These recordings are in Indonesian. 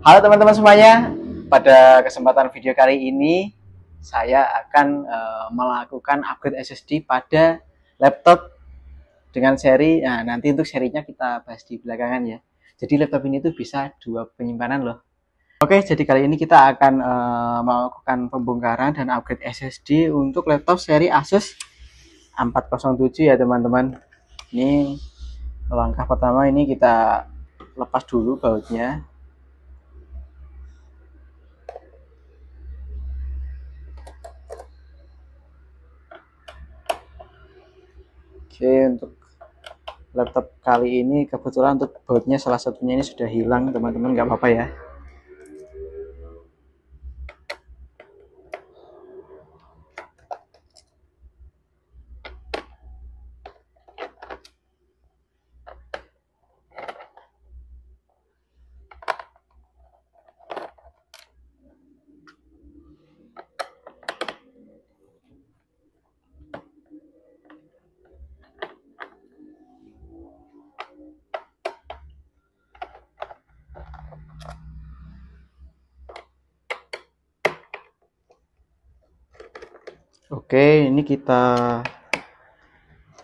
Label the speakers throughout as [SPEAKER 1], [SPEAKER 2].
[SPEAKER 1] Halo teman-teman semuanya, pada kesempatan video kali ini saya akan melakukan upgrade SSD pada laptop dengan seri, nah nanti untuk serinya kita bahas di belakangan ya. Jadi laptop ini tuh bisa 2 penyimpanan loh. Oke, jadi kali ini kita akan melakukan pembongkaran dan upgrade SSD untuk laptop seri Asus 407 ya teman-teman. Ini langkah pertama, ini kita lepas dulu bautnya. Oke, untuk laptop kali ini kebetulan untuk bautnya salah satunya ini sudah hilang teman-teman, nggak apa-apa ya. Oke, ini kita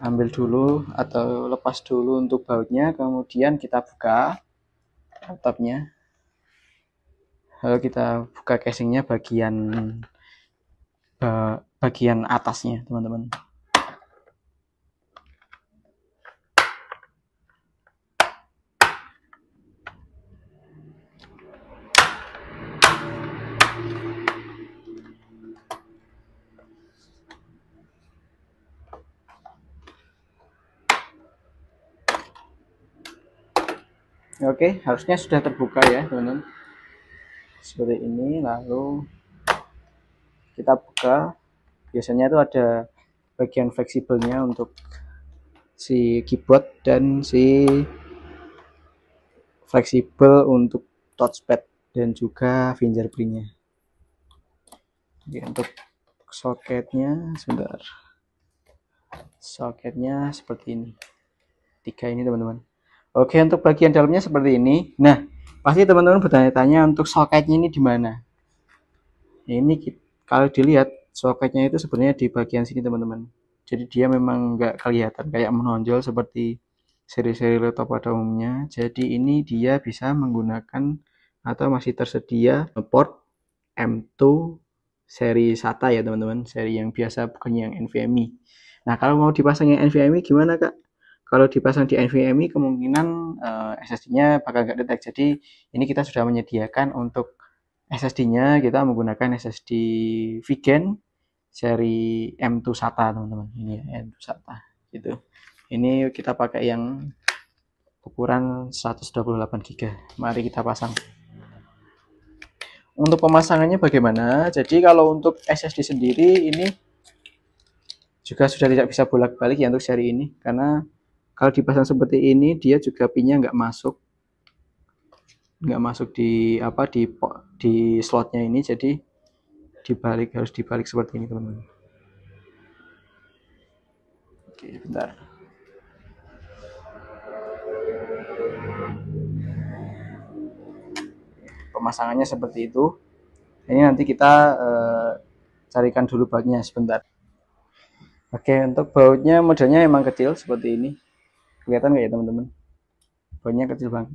[SPEAKER 1] ambil dulu atau lepas dulu untuk bautnya, kemudian kita buka laptopnya. Lalu kita buka casingnya bagian atasnya teman-teman. Oke, harusnya sudah terbuka ya teman-teman, seperti ini. Lalu kita buka, biasanya itu ada bagian fleksibelnya untuk si keyboard dan si fleksibel untuk touchpad dan juga fingerprintnya. Oke, untuk soketnya sebentar, soketnya seperti ini, 3 ini teman-teman. Oke, untuk bagian dalamnya seperti ini. Nah, pasti teman-teman bertanya-tanya untuk soketnya ini di mana. Ini kalau dilihat soketnya itu sebenarnya di bagian sini teman-teman. Jadi dia memang nggak kelihatan kayak menonjol seperti seri-seri laptop pada umumnya. Jadi ini dia bisa menggunakan atau masih tersedia port M2 seri SATA ya teman-teman, seri yang biasa bukan yang NVMe. Nah, kalau mau dipasang yang NVMe gimana Kak? Kalau dipasang di NVMe kemungkinan SSD-nya bakal nggak detect. Jadi ini kita sudah menyediakan untuk SSD-nya, kita menggunakan SSD Vigen seri M2 SATA teman-teman. Ini ya, M2 SATA gitu. Ini kita pakai yang ukuran 128 GB. Mari kita pasang. Untuk pemasangannya bagaimana? Jadi kalau untuk SSD sendiri ini juga sudah tidak bisa bolak-balik ya untuk seri ini, karena kalau dipasang seperti ini dia juga pinnya nggak masuk di di slotnya ini, jadi harus dibalik seperti ini teman-teman. Oke, bentar. Pemasangannya seperti itu. Ini nanti kita carikan dulu bautnya sebentar. Oke, untuk bautnya modelnya emang kecil seperti ini. Kelihatan nggak ya teman-teman? Bautnya kecil banget.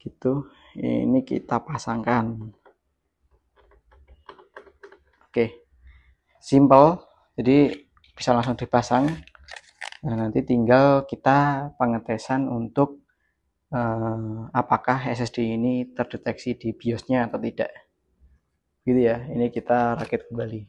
[SPEAKER 1] Gitu. Ini kita pasangkan. Oke, simple. Jadi bisa langsung dipasang. Nah, nanti tinggal kita pengetesan untuk apakah SSD ini terdeteksi di BIOS-nya atau tidak. Gitu ya. Ini kita rakit kembali.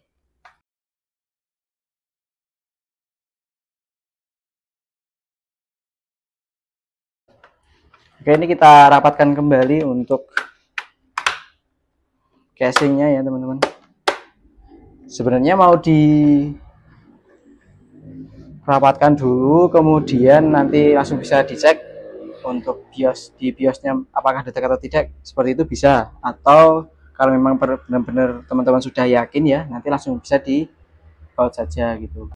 [SPEAKER 1] Oke, ini kita rapatkan kembali untuk casingnya ya teman-teman. Sebenarnya mau dirapatkan dulu, kemudian nanti langsung bisa dicek untuk BIOS-nya apakah detect atau tidak, seperti itu bisa. Atau kalau memang benar-benar teman-teman sudah yakin ya, nanti langsung bisa di baut saja gitu.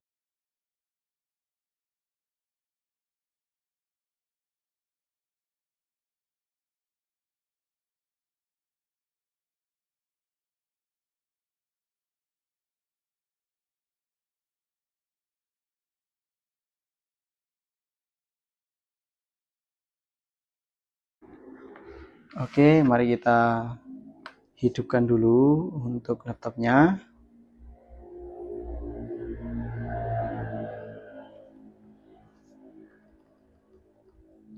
[SPEAKER 1] Oke, mari kita hidupkan dulu untuk laptopnya.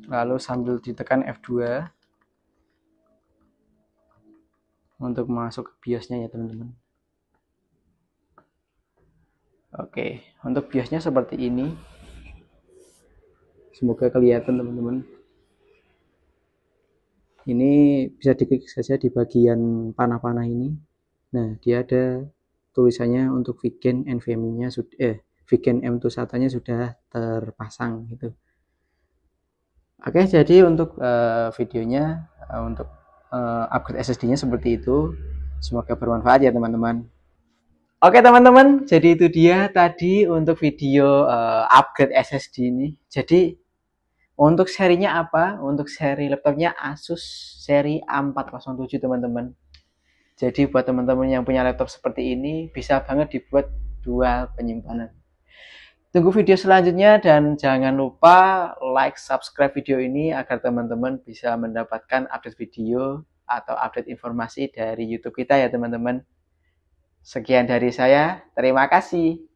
[SPEAKER 1] Lalu sambil ditekan F2 untuk masuk ke BIOS-nya ya teman-teman. Oke, untuk BIOS-nya seperti ini. Semoga kelihatan teman-teman. Ini bisa diklik saja di bagian panah-panah ini. Nah, dia ada tulisannya untuk Vigen NVMe-nya Vigen M2 SATA-nya sudah terpasang gitu. Oke, jadi untuk videonya untuk upgrade SSD-nya seperti itu. Semoga bermanfaat ya teman-teman. Oke teman-teman, jadi itu dia tadi untuk video upgrade SSD ini. Jadi untuk serinya apa? Untuk seri laptopnya Asus seri A407 teman-teman. Jadi buat teman-teman yang punya laptop seperti ini bisa banget dibuat dual penyimpanan. Tunggu video selanjutnya dan jangan lupa like, subscribe video ini agar teman-teman bisa mendapatkan update video atau update informasi dari YouTube kita ya teman-teman. Sekian dari saya, terima kasih.